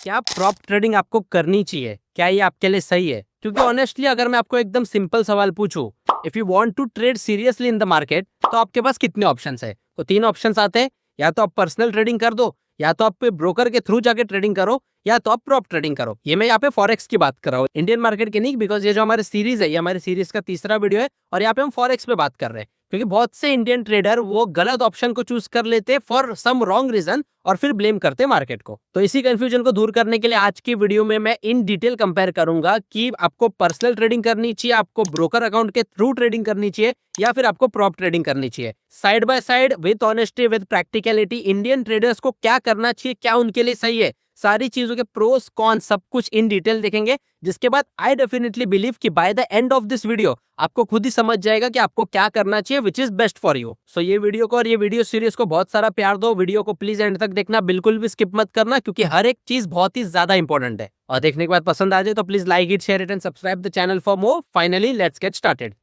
क्या prop trading आपको करनी चाहिए? क्या ये आपके लिए सही है? क्योंकि ऑनेस्टली अगर मैं आपको एकदम सिंपल सवाल पूछूं, if you want to trade seriously in the market, तो आपके पास कितने ऑप्शंस है? तो 3 ऑप्शंस आते हैं। या तो आप पर्सनल ट्रेडिंग कर दो, या तो आप ब्रोकर के थ्रू जाके ट्रेडिंग करो, या तो आप प्रॉप ट्रेडिंग करो। ये मैं यहाँ पे फॉरेक्स की बात कर रहा हूँ, इंडियन मार्केट की नहीं, बिकॉज ये जो हमारी सीरीज है, ये हमारी सीरीज का तीसरा वीडियो है और यहाँ पे हम फॉरेक्स पे बात कर रहे हैं। क्योंकि बहुत से इंडियन ट्रेडर वो गलत ऑप्शन को चूज कर लेते फॉर सम रॉन्ग रीजन और फिर ब्लेम करते मार्केट को। तो इसी कंफ्यूजन को दूर करने के लिए आज की वीडियो में मैं इन डिटेल कंपेयर करूंगा कि आपको पर्सनल ट्रेडिंग करनी चाहिए, आपको ब्रोकर अकाउंट के थ्रू ट्रेडिंग करनी चाहिए, या फिर आपको प्रॉप ट्रेडिंग करनी चाहिए। Side by side with honesty with practicality Indian traders को क्या करना चाहिए, क्या उनके लिए सही है, सारी चीजों के प्रोस कॉन सब कुछ इन डिटेल देखेंगे। जिसके बाद आई डेफिनेटली बिलीव कि by the end of this video आपको खुद ही समझ जाएगा कि आपको क्या करना चाहिए which is best for you. So ये वीडियो को और ये वीडियो सीरीज को बहुत सारा प्यार दो। वीडियो को प्लीज एंड तक देखना, बिल्कुल भी स्किप मत करना, क्योंकि हर एक चीज बहुत ही ज्यादा इंपॉर्टेंट है। और देखने के बाद पसंद आ जाए तो please like it, share it and subscribe the channel for more. Finally let's get started.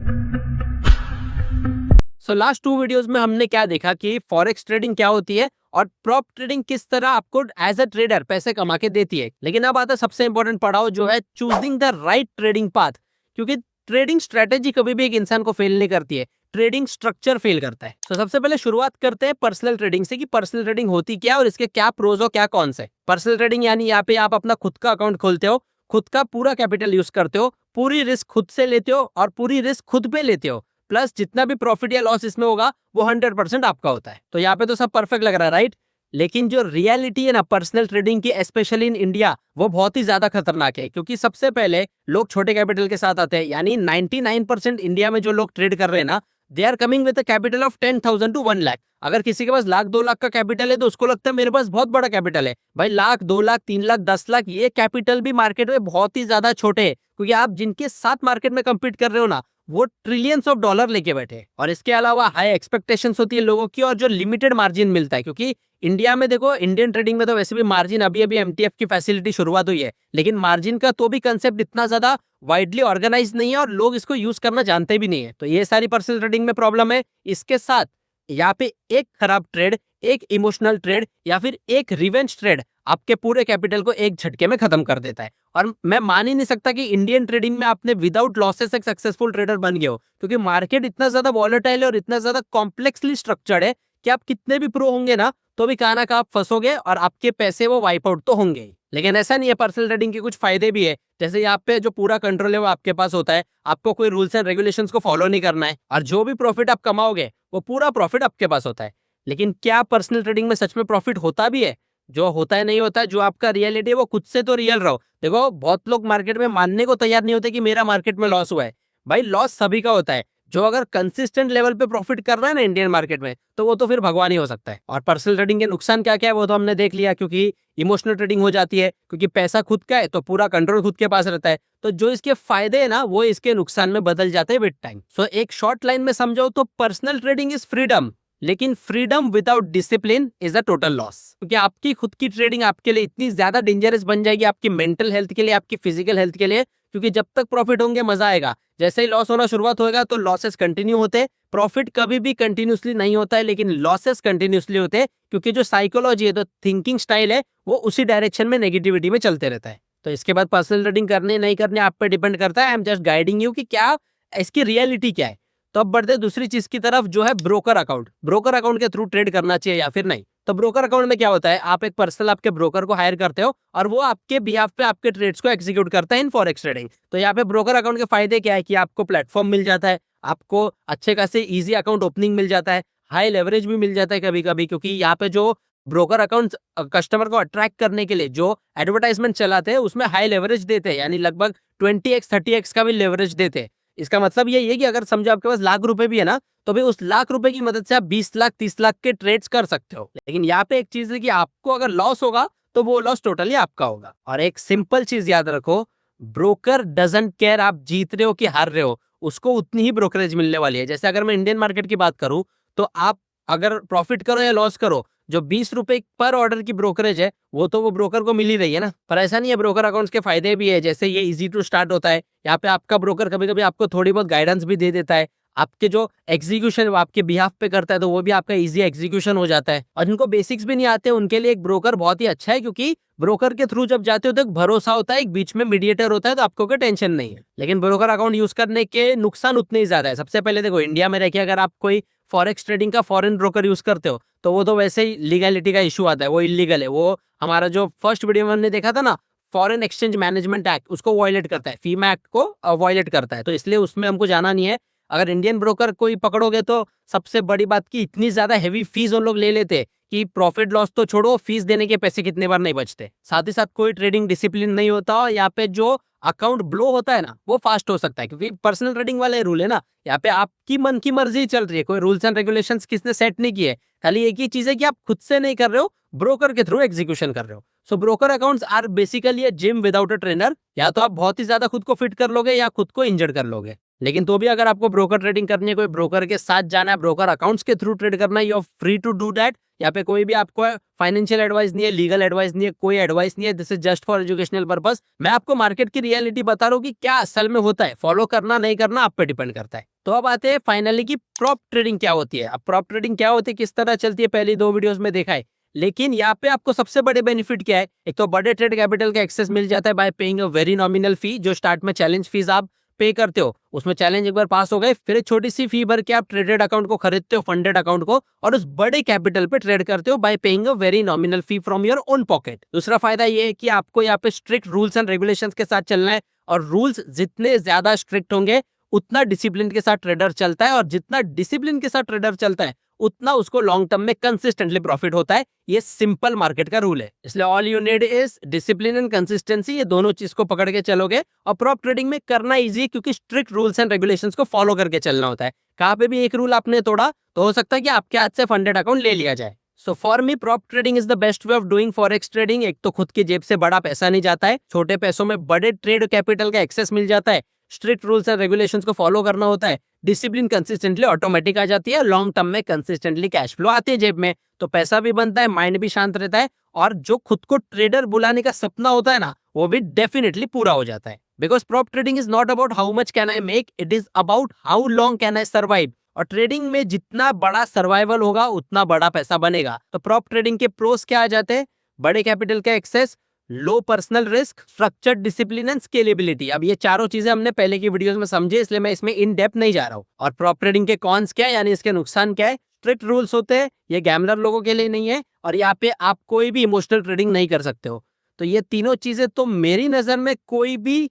So last 2 videos में हमने क्या देखा कि फॉरेक्स ट्रेडिंग क्या होती है और प्रॉप ट्रेडिंग किस तरह आपको एज अ ट्रेडर पैसे कमा के देती है। लेकिन अब आता है सबसे इंपॉर्टेंट पड़ाव, जो है choosing the right trading path. क्योंकि ट्रेडिंग स्ट्रेटेजी कभी भी एक इंसान को फेल नहीं करती है, ट्रेडिंग स्ट्रक्चर फेल करता है। तो सबसे पहले शुरुआत करते हैं पर्सनल ट्रेडिंग से कि पर्सनल ट्रेडिंग होती क्या और इसके क्या प्रोज हो, क्या कॉन्स है। पर्सनल ट्रेडिंग यानी यहाँ पे आप अपना खुद का अकाउंट खोलते हो, खुद का पूरा कैपिटल यूज करते हो, पूरी रिस्क खुद से लेते हो और पूरी रिस्क खुद पे लेते हो, प्लस जितना भी प्रॉफिट या लॉस इसमें होगा वो 100% आपका होता है। तो यहाँ पे तो सब परफेक्ट लग रहा है, राइट? लेकिन जो रियलिटी है ना पर्सनल ट्रेडिंग की, स्पेशली इन इंडिया, वो बहुत ही ज्यादा खतरनाक है। क्योंकि सबसे पहले लोग छोटे कैपिटल के साथ आते हैं, यानी 99% इंडिया में जो लोग ट्रेड कर रहे हैं ना, they are coming with a capital of 10,000 to 1 lakh. अगर किसी के पास लाख 2 लाख का कैपिटल है तो उसको लगता है मेरे पास बहुत बड़ा कैपिटल है। भाई लाख 2 लाख 3 लाख 10 लाख ये कैपिटल भी मार्केट में बहुत ही ज्यादा छोटे हैं। क्योंकि आप जिनके साथ मार्केट में कम्पीट कर रहे हो ना, वो ट्रिलियंस ऑफ डॉलर लेके बैठे। और इसके अलावा हाई एक्सपेक्टेशंस होती है लोगों की और जो लिमिटेड मार्जिन मिलता है। क्योंकि इंडिया में देखो, इंडियन ट्रेडिंग में तो वैसे भी मार्जिन अभी अभी एमटीएफ की फैसिलिटी शुरुआत हुई है, लेकिन मार्जिन का तो भी कंसेप्ट इतना ज्यादा वाइडली ऑर्गेनाइज नहीं है और लोग इसको यूज करना जानते भी नहीं है। तो ये सारी पर्सनल ट्रेडिंग में प्रॉब्लम है। इसके साथ यहाँ पे एक खराब ट्रेड, एक इमोशनल ट्रेड या फिर एक रिवेंज ट्रेड आपके पूरे कैपिटल को एक झटके में खत्म कर देता है। और मैं मान ही नहीं सकता कि इंडियन ट्रेडिंग में आपने विदाउट लॉसेस एक सक्सेसफुल ट्रेडर बन गए हो। क्योंकि मार्केट इतना ज्यादा वॉलेटाइल है और इतना ज्यादा कॉम्प्लेक्सली स्ट्रक्चर्ड है कि आप कितने भी प्रो होंगे ना, तो भी कहा ना कहा आप फंसोगे और आपके पैसे वो वाइप आउट तो होंगे ही। लेकिन ऐसा नहीं है, पर्सनल ट्रेडिंग के कुछ फायदे भी है। जैसे यहाँ पे जो पूरा कंट्रोल है वो आपके पास होता है, आपको कोई रूल्स एंड रेगुलेशंस को फॉलो नहीं करना है और जो भी प्रॉफिट आप कमाओगे वो पूरा प्रॉफिट आपके पास होता है। लेकिन क्या पर्सनल ट्रेडिंग में सच में प्रॉफिट होता भी है? जो होता है नहीं होता है, जो आपका रियलिटी है वो खुद से तो रियल रहो। देखो बहुत लोग मार्केट में मानने को तैयार नहीं होते कि मेरा मार्केट में लॉस हुआ है। भाई लॉस सभी का होता है। जो अगर कंसिस्टेंट लेवल पे प्रॉफिट कर रहा है ना इंडियन मार्केट में, तो वो तो फिर भगवान ही हो सकता है। और पर्सनल ट्रेडिंग के नुकसान क्या क्या है वो तो हमने देख लिया। क्योंकि इमोशनल ट्रेडिंग हो जाती है, क्योंकि पैसा खुद का है तो पूरा कंट्रोल खुद के पास रहता है। तो जो इसके फायदे है ना वो इसके नुकसान में बदल जाते हैं विद टाइम। सो एक शॉर्ट लाइन में समझो तो पर्सनल ट्रेडिंग इज फ्रीडम, लेकिन freedom without discipline is a total loss. क्योंकि आपकी खुद की ट्रेडिंग आपके लिए इतनी ज्यादा डेंजरस बन जाएगी, आपकी मेंटल हेल्थ के लिए, आपकी फिजिकल हेल्थ के लिए। क्योंकि जब तक प्रॉफिट होंगे मजा आएगा, जैसे ही लॉस होना शुरुआत होगा तो लॉसेस कंटिन्यू होते। प्रॉफिट कभी भी कंटिन्यूसली नहीं होता है, लेकिन लॉसेस कंटिन्यूसली होते हैं। क्योंकि जो साइकोलॉजी है, तो थिंकिंग स्टाइल है, वो उसी डायरेक्शन में नेगेटिविटी में चलते रहता है। तो इसके बाद पर्सनल ट्रेडिंग करने नहीं करने आप पे डिपेंड करता है। I am just guiding you कि क्या इसकी रियलिटी क्या है। तो अब बढ़ते दूसरी चीज की तरफ, जो है ब्रोकर अकाउंट। ब्रोकर अकाउंट के थ्रू ट्रेड करना चाहिए या फिर नहीं? तो ब्रोकर अकाउंट में क्या होता है, आप एक पर्सनल आपके ब्रोकर को हायर करते हो और वो आपके बिहाफ पे आपके ट्रेड्स को एग्जीक्यूट करता है इन फॉरेक्स ट्रेडिंग। तो यहाँ पे ब्रोकर अकाउंट के फायदे क्या है कि आपको प्लेटफॉर्म मिल जाता है, आपको अच्छे खासे इजी अकाउंट ओपनिंग मिल जाता है, हाई लेवरेज भी मिल जाता है कभी कभी। क्योंकि यहाँ पे जो ब्रोकर अकाउंट कस्टमर को अट्रैक्ट करने के लिए जो एडवर्टाइजमेंट चलाते हैं उसमें हाई लेवरेज देते हैं, यानी लगभग 20x 30x का भी लेवरेज देते हैं। इसका मतलब यही है कि अगर समझो आपके पास लाख रुपए भी है ना, तो भी उस लाख रुपए की मदद से आप 20 लाख 30 लाख के ट्रेड्स कर सकते हो। लेकिन यहाँ पे एक चीज है कि आपको अगर लॉस होगा तो वो लॉस टोटली आपका होगा। और एक सिंपल चीज याद रखो, ब्रोकर डजंट केयर आप जीत रहे हो कि हार रहे हो, उसको उतनी ही ब्रोकरेज मिलने वाली है। जैसे अगर मैं इंडियन मार्केट की बात करूं, तो आप अगर प्रॉफिट करो या लॉस करो, जो 20 रुपए पर ऑर्डर की ब्रोकरेज है वो तो वो ब्रोकर को मिल ही रही है ना। पर ऐसा नहीं है, ब्रोकर अकाउंट्स के फायदे भी है। जैसे ये इजी टू स्टार्ट होता है, यहाँ पे आपका ब्रोकर कभी कभी आपको थोड़ी बहुत गाइडेंस भी दे देता है, आपके जो एग्जीक्यूशन वो आपके बिहाफ पे करता है, तो वो भी आपका इजी एग्जीक्यूशन हो जाता है। और जिनको बेसिक्स भी नहीं आते उनके लिए एक ब्रोकर बहुत ही अच्छा है, क्योंकि ब्रोकर के थ्रू जब जाते हो तो एक भरोसा होता है, एक बीच में मीडिएटर होता है, तो आपको कोई टेंशन नहीं है। लेकिन ब्रोकर अकाउंट यूज करने के नुकसान उतने ही ज्यादा है। सबसे पहले देखो, इंडिया में रह के अगर आप कोई फॉरेक्स ट्रेडिंग का फॉरेन ब्रोकर यूज करते हो तो वो तो वैसे ही लीगैलिटी का इशू आता है, वो इलीगल है। वो हमारा जो फर्स्ट वीडियो में हमने देखा था ना, फॉरेन एक्सचेंज मैनेजमेंट एक्ट, उसको वायलेट करता है, फीमा एक्ट को वायलेट करता है, तो इसलिए उसमें हमको जाना नहीं है। अगर इंडियन ब्रोकर कोई पकड़ोगे तो सबसे बड़ी बात की इतनी ज्यादा हेवी फीस उन लोग ले लेते कि प्रॉफिट लॉस तो छोड़ो, फीस देने के पैसे कितने बार नहीं बचते। साथ ही साथ कोई ट्रेडिंग डिसिप्लिन नहीं होता, और यहाँ पे जो अकाउंट ब्लो होता है ना, वो फास्ट हो सकता है, क्योंकि पर्सनल ट्रेडिंग वाले रूल है ना, यहाँ पे आपकी मन की मर्जी चल रही है, कोई रूल्स एंड रेगुलेशंस किसने सेट नहीं किए। खाली एक ही चीज है कि आप खुद से नहीं कर रहे हो, ब्रोकर के थ्रू एग्जीक्यूशन कर रहे हो। So broker accounts are basically gym without a trainer. या तो आप बहुत ही ज्यादा खुद को फिट कर लोगे या खुद को इंजर्ड कर लोगे। लेकिन तो भी अगर आपको ब्रोकर ट्रेडिंग करनी है, कोई ब्रोकर के साथ जाना है, ब्रोकर अकाउंट्स के थ्रू ट्रेड करना है, you are free to do that. यहाँ पे कोई भी आपको फाइनेंशियल एडवाइस नहीं है, लीगल एडवाइस नहीं है, कोई एडवाइस नहीं है। This is just for educational purpose. मैं आपको मार्केट की रियलिटी बता रहा हूँ कि क्या असल में होता है, फॉलो करना नहीं करना आप पे डिपेंड करता है। तो अब आते हैं फाइनली कि प्रॉप ट्रेडिंग क्या होती है। अब प्रॉप ट्रेडिंग क्या होती है, किस तरह चलती है, पहली 2 वीडियोस में देखा है। लेकिन यहाँ पे आपको सबसे बड़े बेनिफिट क्या है, एक तो बड़े ट्रेड कैपिटल का एक्सेस मिल जाता है bye paying a very nominal fee. जो स्टार्ट में चैलेंज फीस आप पे करते हो, उसमें चैलेंज एक बार पास हो गए, फिर एक छोटी सी फी भर के आप ट्रेडेड अकाउंट को खरीदते हो, फंडेड अकाउंट को, और उस बड़े कैपिटल पे ट्रेड करते हो bye paying a very nominal fee from your own pocket. दूसरा फायदा ये है कि आपको यहाँ पे स्ट्रिक्ट रूल्स एंड रेगुलेशंस के साथ चलना है, और रूल्स जितने ज्यादा स्ट्रिक्ट होंगे उतना डिसिप्लिन के साथ ट्रेडर चलता है, और जितना डिसिप्लिन के साथ ट्रेडर चलता है उतना उसको लॉन्ग टर्म में कंसिस्टेंटली प्रॉफिट होता है। ये सिंपल मार्केट का रूल है। इसलिए all you need is discipline and consistency. ये दोनों चीज को पकड़ के चलोगे और प्रॉप ट्रेडिंग में करना इजी है, क्योंकि स्ट्रिक्ट रूल्स एंड रेगुलेशंस को फॉलो करके चलना होता है। कहाँ पे भी एक रूल आपने तोड़ा तो हो सकता है कि आपके हाथ से फंडेड अकाउंट ले लिया जाए। So for me prop trading is the best way of doing forex trading. एक तो खुद की जेब से बड़ा पैसा नहीं जाता है, छोटे पैसों में बड़े ट्रेड कैपिटल का एक्सेस मिल जाता है, स्ट्रिक्ट रूल्स एंड रेगुलेशंस को फॉलो करना होता है, डिसिप्लिन कंसिस्टेंटली ऑटोमेटिक आ जाती है, लॉन्ग टर्म में कंसिस्टेंटली कैश फ्लो आती है जेब में, तो पैसा भी बनता है, माइंड भी शांत रहता है, और जो खुद को ट्रेडर बुलाने का सपना होता है ना, वो भी डेफिनेटली पूरा हो जाता है। Because prop trading is not about how much can I make, it is about how long can I survive. और ट्रेडिंग में जितना बड़ा सर्वाइवल होगा उतना बड़ा पैसा बनेगा। तो प्रॉप ट्रेडिंग के प्रोस क्या आ जाते हैं, बड़े कैपिटल का access, low personal risk, structured discipline and scalability. अब ये चारों चीजें हमने पहले की वीडियोस में समझे, इसलिए मैं इसमें इन डेप्थ नहीं जा रहा हूँ। और प्रॉप ट्रेडिंग के कॉन्स क्या है, यानी इसके नुकसान क्या है। स्ट्रिक्ट रूल्स होते हैं, ये गैमलर लोगों के लिए नहीं है, और यहाँ पे आप कोई भी इमोशनल ट्रेडिंग नहीं कर सकते हो। तो ये तीनों चीजें तो मेरी नजर में कोई भी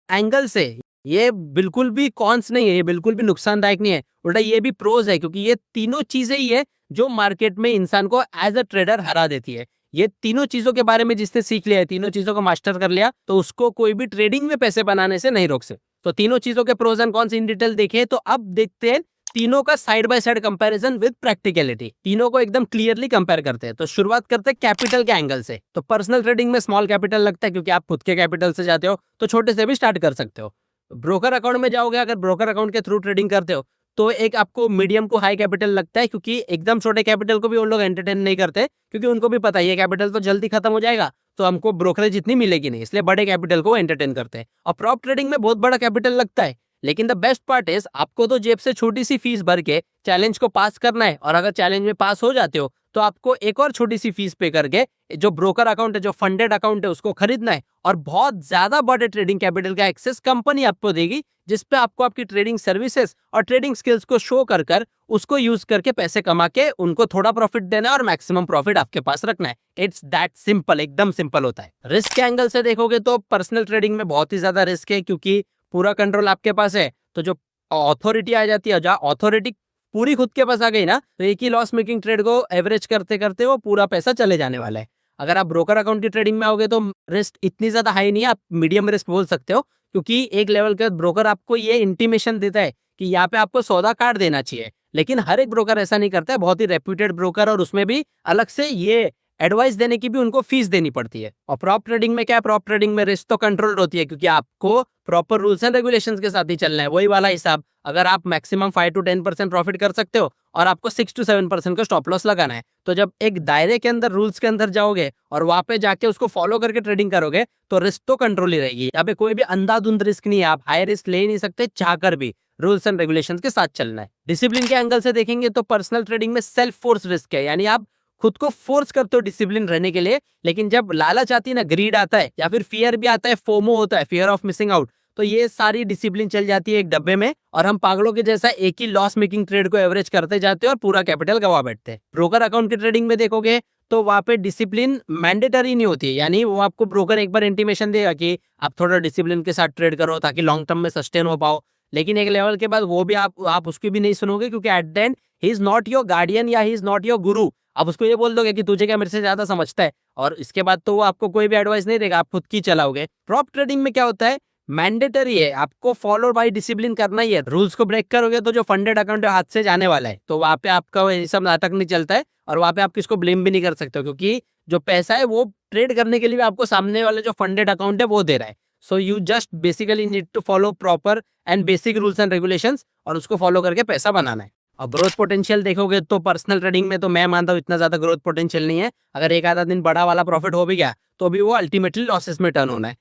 एंगल से ये बिल्कुल भी कॉन्स नहीं है, ये बिल्कुल भी नुकसानदायक नहीं है, उल्टा ये भी प्रोज है, क्योंकि ये तीनों चीजें ही है जो मार्केट में इंसान को एज अ ट्रेडर हरा देती है। ये तीनों चीजों के बारे में जिसने सीख लिया है, तीनों चीजों को मास्टर कर लिया, तो उसको कोई भी ट्रेडिंग में पैसे बनाने से नहीं रोक सकते। तो तीनों चीजों के pros and cons in detail देखे, तो अब देखते हैं तीनों का side by side comparison with practicality. तीनों को एकदम क्लियरली कंपेयर करते हैं। तो शुरुआत करते हैं कैपिटल के एंगल से। तो पर्सनल ट्रेडिंग में स्मॉल कैपिटल लगता है, क्योंकि आप खुद के कैपिटल से जाते हो, तो छोटे से भी स्टार्ट कर सकते हो। ब्रोकर अकाउंट में जाओगे, अगर ब्रोकर अकाउंट के थ्रू ट्रेडिंग करते हो, तो एक आपको मीडियम को हाई कैपिटल लगता है, क्योंकि एकदम छोटे कैपिटल को भी उन लोग एंटरटेन नहीं करते, क्योंकि उनको भी पता है ये कैपिटल तो जल्दी खत्म हो जाएगा, तो हमको ब्रोकरेज इतनी मिलेगी नहीं, इसलिए बड़े कैपिटल को एंटरटेन करते हैं। और प्रॉप ट्रेडिंग में बहुत बड़ा कैपिटल लगता है, लेकिन द बेस्ट पार्ट इज आपको तो जेब से छोटी सी फीस भर के चैलेंज को पास करना है, और अगर चैलेंज में पास हो जाते हो तो आपको एक और छोटी सी फीस पे करके जो ब्रोकर अकाउंट है, जो फंडेड अकाउंट है, उसको खरीदना है, और बहुत ज्यादा बड़े ट्रेडिंग कैपिटल का एक्सेस कंपनी आपको देगी, जिसपे आपको आपकी ट्रेडिंग सर्विसेज और ट्रेडिंग स्किल्स को शो कर उसको यूज करके पैसे कमा के उनको थोड़ा प्रॉफिट देना है और मैक्सिमम प्रॉफिट आपके पास रखना है। इट्स दैट सिंपल, एकदम सिंपल होता है। रिस्क के एंगल से देखोगे तो पर्सनल ट्रेडिंग में बहुत ही ज्यादा रिस्क है, क्योंकि पूरा कंट्रोल आपके पास है। तो जो अथॉरिटी आ जाती है, जहाँ अथॉरिटी पूरी खुद के पास आ गई ना, तो एक ही लॉस मेकिंग ट्रेड को एवरेज करते करते वो पूरा पैसा चले जाने वाला है। अगर आप ब्रोकर अकाउंट की ट्रेडिंग में आओगे तो रिस्क इतनी ज्यादा हाई नहीं है, आप मीडियम रिस्क बोल सकते हो, क्योंकि एक लेवल के ब्रोकर आपको ये इंटीमेशन देता है कि यहाँ पे आपको सौदा काट देना चाहिए, लेकिन हर एक ब्रोकर ऐसा नहीं करता है। बहुत ही रेप्यूटेड ब्रोकर, और उसमें भी अलग से ये एडवाइस देने की भी उनको फीस देनी पड़ती है। और प्रॉप ट्रेडिंग में क्या है, प्रॉप ट्रेडिंग में रिस्क तो कंट्रोल होती है, क्योंकि आपको प्रॉपर रूल्स एंड रेगुलेशंस के साथ ही चलना है, वही वाला हिसाब। अगर आप मैक्सिमम 5 to 10% प्रॉफिट कर सकते हो और आपको 6 to 7% का स्टॉप लॉस लगाना है। तो जब एक दायरे के अंदर, रूल्स के अंदर जाओगे और वहां पे जाके उसको फॉलो करके ट्रेडिंग करोगे तो रिस्क तो कंट्रोल ही रहेगी। यहाँ पे कोई भी अंधाधुंध रिस्क नहीं है, आप हाई रिस्क ले ही नहीं सकते चाहकर भी। रूल्स एंड रेगुलेशंस के साथ चलना है। डिसिप्लिन के एंगल से देखेंगे तो पर्सनल ट्रेडिंग में सेल्फ फोर्स रिस्क है, यानी आप खुद को फोर्स करते हो डिसिप्लिन रहने के लिए, लेकिन जब लालच आती है ना, ग्रीड आता है या फिर फियर भी आता है, फोमो होता है, फियर ऑफ मिसिंग आउट, तो ये सारी डिसिप्लिन चल जाती है एक डब्बे में और हम पागलों के जैसा एक ही लॉस मेकिंग ट्रेड को एवरेज करते जाते हैं और पूरा कैपिटल गवा बैठते हैं। ब्रोकर अकाउंट की ट्रेडिंग में देखोगे तो वहां पे डिसिप्लिन मैंडेटरी नहीं होती है, यानी वो आपको ब्रोकर एक बार इंटीमेशन देगा कि आप थोड़ा डिसिप्लिन के साथ ट्रेड करो ताकि लॉन्ग टर्म में सस्टेन हो पाओ, लेकिन एक लेवल के बाद वो भी आप उसकी भी नहीं सुनोगे, क्योंकि at the and he is not your guardian या ही इज नॉट योर गुरु। आप उसको ये बोल दोगे कि तुझे क्या मेरे से ज्यादा समझता है, और इसके बाद तो वो आपको कोई भी एडवाइस नहीं देगा, आप खुद की चलाओगे। प्रॉप ट्रेडिंग में क्या होता है, मैंडेटरी है, आपको फॉलो बाय डिसिप्लिन करना ही है। रूल्स को ब्रेक करोगे तो जो फंडेड अकाउंट हाथ से जाने वाला है, तो वहां पे आपका ये सब नाटक नहीं चलता है और वहां पे आप किसको ब्लेम भी नहीं कर सकते हो, क्योंकि जो पैसा है वो ट्रेड करने के लिए आपको सामने वाले जो फंडेड अकाउंट है वो दे रहा है। So you just basically need to follow proper and basic rules and regulations और उसको फॉलो करके पैसा बनाना है। और ग्रोथ पोटेंशियल देखोगे तो पर्सनल ट्रेडिंग में तो मैं मानता हूँ इतना ज्यादा ग्रोथ पोटेंशियल नहीं है। अगर एक आधा दिन बड़ा वाला प्रॉफिट हो भी गया तो भी वो अल्टीमेटली लॉसेस में टर्न होना है।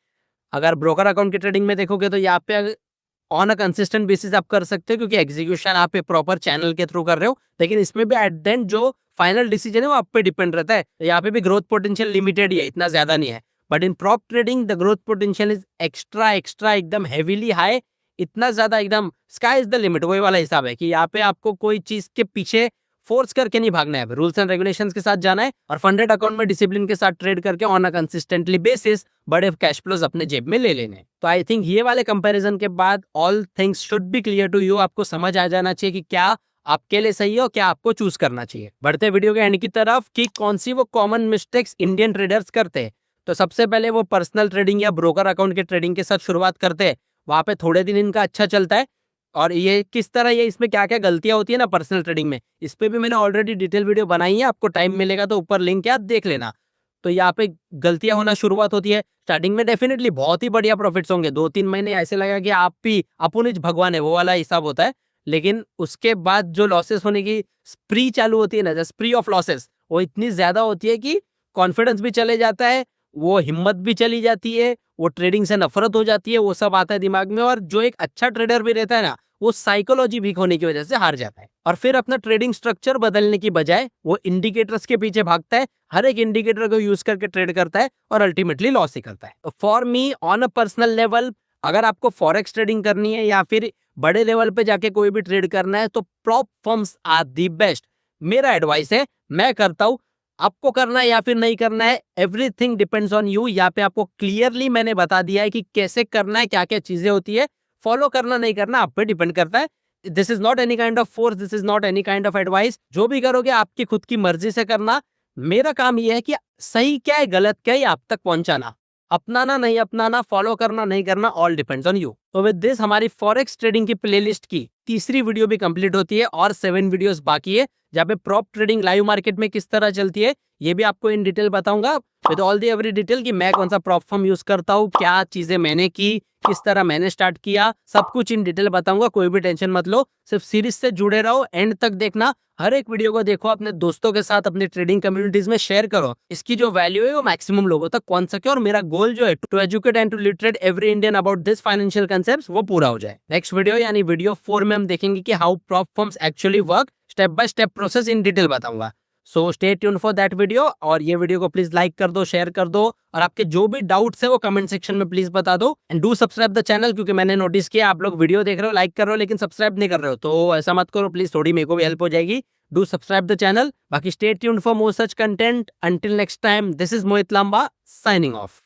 अगर ब्रोकर अकाउंट की ट्रेडिंग में देखोगे तो यहाँ पे ऑन अ कंसिस्टेंट बेसिस आप कर सकते हो, क्योंकि एग्जीक्यूशन आप प्रॉपर चैनल के थ्रू कर रहे हो, लेकिन इसमें भी एट द एंड जो फाइनल डिसीजन है वो आप पे डिपेंड रहता है। यहाँ पे भी ग्रोथ पोटेंशियल लिमिटेड ही है, इतना ज्यादा नहीं है। But in prop trading the growth potential is extra extra एकदम हेवीली हाई, इतना ज्यादा एकदम स्काई इज द लिमिट, वही वाला हिसाब है कि यहाँ पे आपको कोई चीज के पीछे फोर्स करके नहीं भागना है, रूल्स एंड रेगुलेशंस के साथ जाना है और फंडेड अकाउंट में डिसिप्लिन के साथ ट्रेड करके ऑन अ कंसिस्टेंटली बेसिस बड़े कैश फ्लोज अपने जेब में ले लेने। तो आई थिंक ये वाले कंपैरिजन के बाद all things should be clear to you, आपको समझ आ जाना चाहिए कि क्या आपके लिए सही है और क्या आपको चूज करना चाहिए। बढ़ते वीडियो के एंड की तरफ कि कौन सी वो कॉमन मिस्टेक्स इंडियन ट्रेडर्स करते हैं। तो सबसे पहले वो पर्सनल ट्रेडिंग या ब्रोकर अकाउंट के ट्रेडिंग के साथ शुरुआत करते हैं, वहां पे थोड़े दिन इनका अच्छा चलता है और ये किस तरह, ये इसमें क्या क्या गलतियां होती है ना पर्सनल ट्रेडिंग में, इस पे भी मैंने ऑलरेडी डिटेल वीडियो बनाई है, आपको टाइम मिलेगा तो ऊपर लिंक है, आप देख लेना। तो यहाँ पे गलतियां होना शुरुआत होती है स्टार्टिंग में, डेफिनेटली बहुत ही बढ़िया प्रॉफिट्स होंगे, 2-3 महीने ऐसे लगा कि आप भी अपुनिज भगवान है, वो वाला हिसाब होता है। लेकिन उसके बाद जो लॉसेस होने की स्प्री चालू होती है ना, स्प्री ऑफ लॉसेस, वो इतनी ज्यादा होती है कि कॉन्फिडेंस भी चले जाता है, वो हिम्मत भी चली जाती है, वो ट्रेडिंग से नफरत हो जाती है, वो सब आता है दिमाग में। और जो एक अच्छा ट्रेडर भी रहता है ना, वो साइकोलॉजी वीक होने की वजह से हार जाता है और फिर अपना ट्रेडिंग स्ट्रक्चर बदलने की बजाय वो इंडिकेटर्स के पीछे भागता है, हर एक इंडिकेटर को यूज करके ट्रेड करता है और अल्टीमेटली लॉस ही करता है। तो for me on a personal level, अगर आपको फॉरेक्स ट्रेडिंग करनी है या फिर बड़े लेवल पे जाके कोई भी ट्रेड करना है तो prop firms are the best. मेरा एडवाइस है, मैं करता हूं, आपको करना है या फिर नहीं करना है, एवरीथिंग डिपेंड्स ऑन यू। यहाँ पे आपको क्लियरली मैंने बता दिया है कि कैसे करना है, क्या क्या चीजें होती है, फॉलो करना नहीं करना आप पे डिपेंड करता है। This is not any kind of force, this is not any kind of advice. जो भी करोगे आपकी खुद की मर्जी से करना। मेरा काम यह है कि सही क्या है गलत क्या है आप तक पहुंचाना, अपनाना नहीं अपनाना, फॉलो करना नहीं करना, ऑल डिपेंड्स ऑन यू। तो विद दिस हमारी फॉरेक्स ट्रेडिंग की प्लेलिस्ट की तीसरी वीडियो भी कंप्लीट होती है और 7 वीडियोस बाकी है, जहाँ पे प्रॉप ट्रेडिंग लाइव मार्केट में किस तरह चलती है ये भी आपको इन डिटेल बताऊंगा, with all the every detail कि मैं कौन सा प्रॉप फर्म यूज करता हूँ, क्या चीजें मैंने की, किस तरह मैंने स्टार्ट किया, सब कुछ इन डिटेल बताऊंगा। कोई भी टेंशन मत लो, सिर्फ सीरीज से जुड़े रहो, एंड तक देखना, हर एक वीडियो को देखो, अपने दोस्तों के साथ अपनी ट्रेडिंग कम्युनिटीज में शेयर करो। इसकी जो वैल्यू है वो मैक्सिमम लोगों तक पहुंच सके और मेरा गोल जो है to educate and to literate every Indian about this financial concepts वो पूरा हो जाए। नेक्स्ट वीडियो यानी वीडियो 4 में हम देखेंगे कि how prop firms actually work, step by step process in detail बताऊंगा। So stay tune for that video, और ये वीडियो को प्लीज लाइक कर दो, शेयर कर दो, और आपके जो भी डाउट्स है वो कमेंट सेक्शन में प्लीज बता दो। And do subscribe the channel, क्योंकि मैंने नोटिस किया आप लोग वीडियो देख रहे हो, लाइक कर रहे हो, लेकिन सब्सक्राइब नहीं कर रहे हो, तो ऐसा मत करो प्लीज, थोड़ी मेरे को भी हेल्प हो जाएगी। Do subscribe the channel. बाकी stay tune for more such content. Until next time, this is Mohit Lamba signing of.